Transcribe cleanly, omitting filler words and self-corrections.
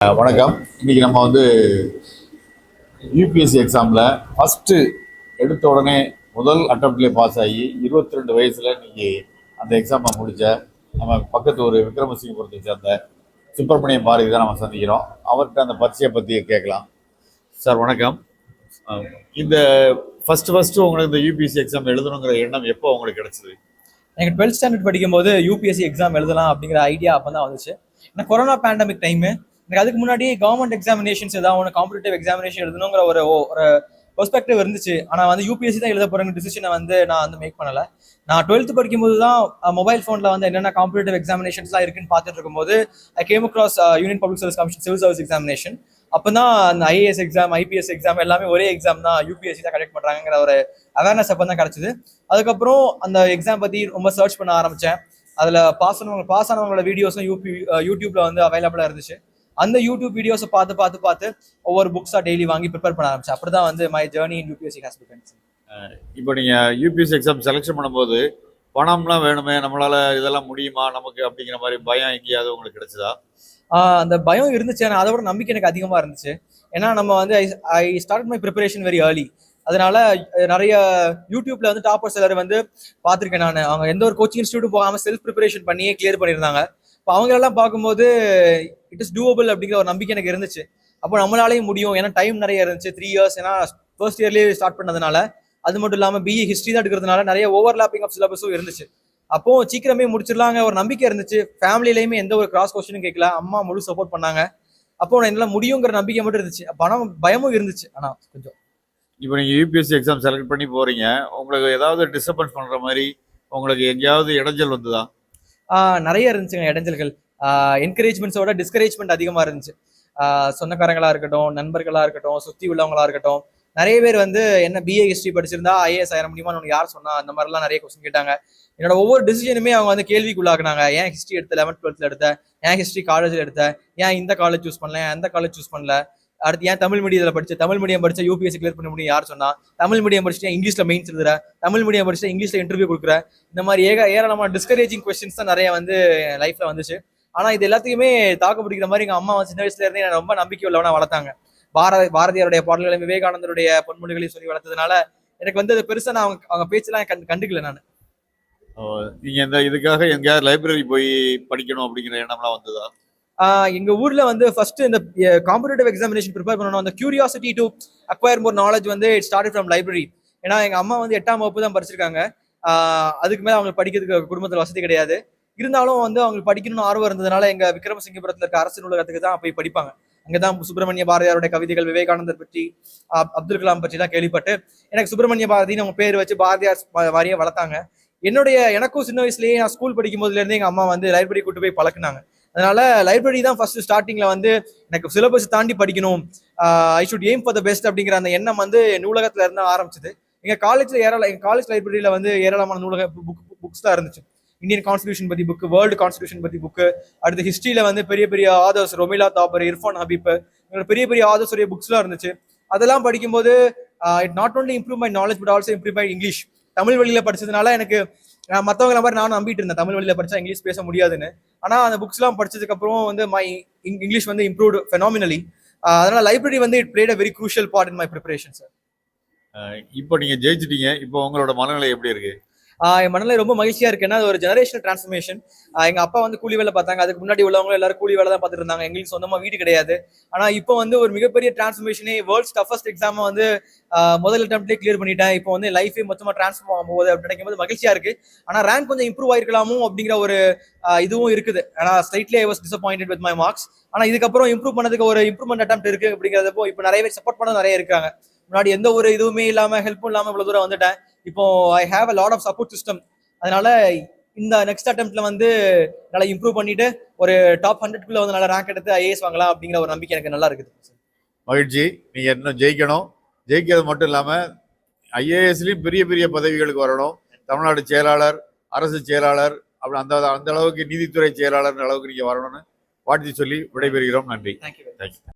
வணக்கம். இன்னைக்கு நம்ம யூபிஎஸ்சி எக்ஸாமில் ஃபஸ்ட்டு எடுத்த உடனே முதல் அட்டம்ப்ட்லேயே பாஸ் ஆகி 22 வயசில் இன்னைக்கு அந்த எக்ஸாமை முடித்த நம்ம பக்கத்து ஒரு விக்ரமசிங்கபுரத்தை சேர்ந்த சுப்பிரமணியம் பாரதி தான் நம்ம சந்திக்கிறோம். அவர்கிட்ட அந்த பரீட்சையை பற்றி கேட்கலாம். சார் வணக்கம். இந்த ஃபஸ்ட்டு உங்களுக்கு இந்த யூபிஎஸ்சி எக்ஸாம் எழுதணுங்கிற எண்ணம் எப்போ உங்களுக்கு கிடைச்சிது? எனக்கு 12th ஸ்டாண்டர்ட் படிக்கும்போது யூபிஎஸ்சி எக்ஸாம் எழுதலாம் அப்படிங்கிற ஐடியா அப்போ தான் வந்துச்சு. ஏன்னா கொரோனா பேண்டமிக் டைமு, எனக்கு அதுக்கு முன்னாடி கவர்மெண்ட் எக்ஸாமினேஷன்ஸ் ஏதாவது ஒன்று காம்படிட்டிவ் எக்ஸாமினேஷன் எழுதணுங்கிற ஒரு பெர்ஸ்பெக்டிவ் இருந்துச்சு. ஆனால் யூபிஎஸ்சி தான் எழுத போகிற டிசிஷனை நான் மேக் பண்ணலை. நான் 12th படிக்கும்போது தான் மொபைல் ஃபோனில் என்னென்ன காம்படிட்டிவ் எக்ஸாமினேஷன்ஸ்லாம் இருக்குன்னு பார்த்துட்டு இருக்கும்போது I came across union public service commission civil service examination. அப்போ தான் அந்த ஐஏஎஸ் எக்ஸாம், ஐபிஎஸ் எக்ஸாம் எல்லாமே ஒரே எக்ஸாம் தான், யூபிஎஸ்சி தான் கண்டக்ட் பண்ணுறாங்கிற ஒரு அவேர்னஸ் அப்போ தான் கிடச்சிது. அதுக்கப்புறம் அந்த எக்ஸாம் பற்றி ரொம்ப சர்ச் பண்ண ஆரம்பித்தேன். அதில் பாஸ் ஆனவங்களோட வீடியோஸும் யூடியூப்ல அவைலபிளாக இருந்துச்சு. அந்த யூடியூப் வீடியோஸை பார்த்து ஒவ்வொரு புக்ஸாக டெய்லி வாங்கி ப்ரிப்பேர் பண்ண ஆரம்பிச்சேன். அப்படி தான் my journey in UPSC has begin. இப்போ நீங்கள் யூபிஎஸ்சி எக்ஸாம் செலெக்ஷன் பண்ணும்போது பணம்லாம் வேணுமே, நம்மளால இதெல்லாம் முடியுமா நமக்கு அப்படிங்கிற மாதிரி பயம் எங்கேயாவது உங்களுக்கு கிடைச்சதா? அந்த பயம் இருந்துச்சு. ஆனால் அதை விட நம்பிக்கை எனக்கு அதிகமாக இருந்துச்சு. ஏன்னா நம்ம I start my preparation very early. அதனால நிறைய யூடியூப்ல டாப்பர்ஸ் எல்லாரும் பார்த்துருக்கேன். நான் அவங்க எந்த ஒரு கோச்சிங் இன்ஸ்டியூட் போகாமல் செல்ஃப் ப்ரிப்பரேஷன் பண்ணியே கிளியர் பண்ணியிருந்தாங்க. இப்போ அவங்களெல்லாம் பார்க்கும்போது இட் இஸ் டூவபிள் அப்படிங்கிற ஒரு நம்பிக்கை எனக்கு இருந்துச்சு. அப்போ நம்மளாலேயும் முடியும். ஏன்னா டைம் நிறைய இருந்துச்சு, 3 years. ஏன்னா ஃபர்ஸ்ட் இயர்லேயே ஸ்டார்ட் பண்ணதுனால, அது மட்டும் இல்லாமல் பிஏ ஹிஸ்ட்ரி தான் எடுக்கிறதுனால நிறைய ஓவர்லாப்பிங் ஆஃப் சிலபஸும் இருந்துச்சு. அப்போ சீக்கிரமே முடிச்சிடலாங்க ஒரு நம்பிக்கை இருந்துச்சு. ஃபேமிலியிலையுமே எந்த ஒரு கிராஸ் கொஸ்டினும் கேட்கல, அம்மா முழு சப்போர்ட் பண்ணாங்க. அப்போ என்னால் முடியுங்கிற நம்பிக்கை மட்டும் இருந்துச்சு, பயமும் இருந்துச்சு. ஆனால் கொஞ்சம் இப்போ நீங்கள் யூபிஎஸ்சி எக்ஸாம் செலக்ட் பண்ணி போறீங்க, உங்களுக்கு ஏதாவது டிஸ்டர்பன்ஸ் பண்ணுற மாதிரி உங்களுக்கு எங்கேயாவது இடைஞ்சல் வந்துதா? நிறைய இருந்துச்சுங்க இடைஞ்சல்கள். என்கரேஜ்மெண்ட்ஸோட டிஸ்கரேஜ்மெண்ட் அதிகமாக இருந்துச்சு. சொந்தக்காரங்களா இருக்கட்டும், நண்பர்களா இருக்கட்டும், சுற்றி உள்ளவங்களா இருக்கட்டும், நிறைய பேர் என்ன பிஏ ஹிஸ்ட்ரி படிச்சிருந்தா ஐஏஎஸ் ஆயிர முடியுமா உனக்கு யார் சொன்னா, அந்த மாதிரிலாம் நிறைய கொஸ்டின் கேட்டாங்க. என்னோட ஒவ்வொரு டிசிஷனுமே அவங்க கேள்விக்குள்ளாக்குனாங்க. ஏன் ஹிஸ்ட்ரி எடுத்த 11th 12th எடுத்த, ஏன் ஹிஸ்ட்ரி காலேஜில் எடுத்த, ஏன் இந்த காலேஜ் சூஸ் பண்ணல, எந்த காலேஜ் சூஸ் பண்ணல, அடுத்து ஏன் தமிழ் மீடியத்தில் படிச்சு, தமிழ் மீடியம் படிச்சா யூபிஎஸ்சி கிளியர் பண்ண முடியும் யார் சொன்னா, தமிழ் மீடியம் படிச்சுட்டு இங்கிலீஷ்ல மெயின்ஸ் எழுதுற, தமிழ் மீடியம் படிச்சுட்டு இங்கிலீஷ்ல இன்டர்வியூ கொடுக்குற, இந்த மாதிரி ஏராளமான டிஸ்கரேஜிங் கொஸ்டின்ஸ் தான் நிறைய லைஃப்ல வந்துச்சு. ஆனா இது எல்லாத்தையுமே தாக்கு பிடிக்கிற மாதிரி எங்க அம்மா சின்ன வயசுல இருந்தே எனக்கு ரொம்ப நம்பிக்கை உள்ளவனா வளர்த்தாங்க. பாரதியாருடைய பாடல்களையும் விவேகானந்தருடைய பொன்மொழிகளையும் சொல்லி வளர்த்ததுனால எனக்கு அது பெருசா நான் அவங்க பேச்செல்லாம் கண்டுக்கல. நான் நீங்க இதுக்காக எங்கேயாவது லைப்ரரி போய் படிக்கணும் அப்படிங்கிற எண்ணம்லாம் வந்ததா? எங்க ஊர்ல ஃபர்ஸ்ட் இந்த காம்படிட்டிவ் எக்ஸாமினேஷன் ப்ரிப்பேர் பண்ணணும், அந்த curiosity to acquire more knowledge it started from library. ஏன்னா எங்க அம்மா 8ஆம் வகுப்பு தான் படிச்சிருக்காங்க. அதுக்கு மேல அவங்களுக்கு படிக்கிறதுக்கு குடும்பத்துல வசதி கிடையாது. இருந்தாலும் அவங்களுக்கு படிக்கணும்னு ஆர்வம் இருந்ததுனால எங்க விக்ரமசிங்கபுரத்துல இருக்க அரசு நூலகத்துக்கு தான் போய் படிப்பாங்க. அங்கதான் சுப்பிரமணிய பாரதியாருடைய கவிதைகள், விவேகானந்தர் பற்றி, அப்துல் கலாம் பற்றி தான் கேள்விப்பட்டு எனக்கு சுப்பிரமணிய பாரதினு அவங்க பேர் வச்சு பாரதியார் வாரியா வளர்த்தாங்க. எனக்கும் சின்ன வயசுலயே நான் ஸ்கூல் படிக்கும் போதுல இருந்தே எங்க அம்மா லைப்ரரி கூட்டு போய் பழக்குனாங்க. அதனால லைப்ரரி தான் ஃபர்ஸ்ட் ஸ்டார்டிங்ல எனக்கு சிலபஸ் தாண்டி படிக்கணும், I should aim for the best அப்படிங்கிற அந்த எண்ணம் நூலகத்துல இருந்து ஆரம்பிச்சது. எங்க காலேஜ் லைப்ரரியில ஏராளமான நூலக புக்ஸ் தான் இருந்துச்சு. இந்தியன் கான்ஸ்டியூஷன் பத்தி புக்கு, வேர்ல்டு கான்ஸ்டியூஷன் பத்தி புக்கு, அடுத்து ஹிஸ்டரியில பெரிய பெரிய ஆதர்ஸ், ரொமிலா தாபர், இர்ஃபான் ஹபீப், பெரிய பெரிய ஆதர்ஸ் உடைய புக்ஸ்லாம் இருந்துச்சு. அதெல்லாம் படிக்கும்போது it not only improve my knowledge but also improve my English. Tamil வழியில படிச்சதுனால எனக்கு மற்றவங்கள மாதிரி நானும் நம்பிட்டு இருந்தேன் தமிழ் வழியில படிச்சா இங்கிலீஷ் பேச முடியாதுன்னு. ஆனா அந்த புக்ஸ் எல்லாம் படிச்சதுக்கு அப்புறம் மை இங்கிலீஷ் இம்ப்ரூவ்ட் ஃபெனாமினலி. அதனால library it played a very crucial part in my preparation, sir. இப்போ நீங்க ஜெயிச்சிட்டீங்க, இப்போ உங்களோட மனநிலை எப்படி இருக்கு? என் மனநிலை ரொம்ப மகிழ்ச்சியா இருக்கு. ஏன்னா ஒரு ஜெனரேஷனல் டிரான்ஸ்ஃபர்மேஷன். எங்க அப்பா கூலி வேலை பார்த்தாங்க, அதுக்கு முன்னாடி உள்ளவங்க எல்லாரும் கூலி வேலை தான் பார்த்துட்டு இருந்தாங்க, எங்களுக்கு சொந்தமா வீடு கிடையாது. ஆனா இப்போ ஒரு மிகப்பெரிய டிரான்ஸ்ஃபர்மேஷனே, வேர்ல்ட்ஸ் டஃபஸ்ட் எக்ஸாம் முதல் அட்டம்ப்ட்லேயே கிளியர் பண்ணிட்டேன். இப்போ லைஃபே மொத்தமா டிரான்ஸ்ஃபார்ம் ஆகும் போது அப்படின்னு நினைக்கும் போது மகிழ்ச்சியா இருக்கு. ஆனா ரேங்க் கொஞ்சம் இம்ப்ரூவ் ஆயிருக்கலாமோ அப்படிங்கிற ஒரு இதுவும் இருக்குது. ஆனா slightly I was disappointed with my marks. ஆனா இதுக்கப்புறம் இம்ப்ரூவ் பண்ணதுக்கு ஒரு இம்ப்ரூவ்மெண்ட் அட்டம்ப்ட் இருக்கு அப்படிங்கிறப்போ இப்போ நிறைய பேர் சப்போர்ட் பண்ண நிறைய இருக்காங்க. முன்னாடி எந்த ஒரு இதுவுமே இல்லாம, ஹெல்ப்பும் இல்லாம இவ்வளவு தூரம் வந்துட்டேன். இப்போ I have a lot of support system. அதனால இந்த நெக்ஸ்ட் அட்டம்ப்ட்ல நல்லா இம்ப்ரூவ் பண்ணிட்டு ஒரு டாப் 100க்குள்ள நல்லா ரேங்க் எடுத்து ஐஏஎஸ் வாங்கலாம் அப்படிங்கிற ஒரு நம்பிக்கை எனக்கு நல்லா இருக்குது. மகிழ்ச்சி. நீங்க இன்னும் ஜெயிக்கணும். ஜெயிக்கிறது மட்டும் இல்லாம ஐஏஎஸ்லயும் பெரிய பெரிய பதவிகளுக்கு வரணும். தமிழ்நாடு செயலாளர், அரசு செயலாளர், அப்படி அந்த அளவுக்கு நீதித்துறை செயலாளர் அளவுக்கு நீங்க வரணும்னு வாழ்த்தி சொல்லி விடைபெறுகிறோம். நன்றி. தேங்க்யூ.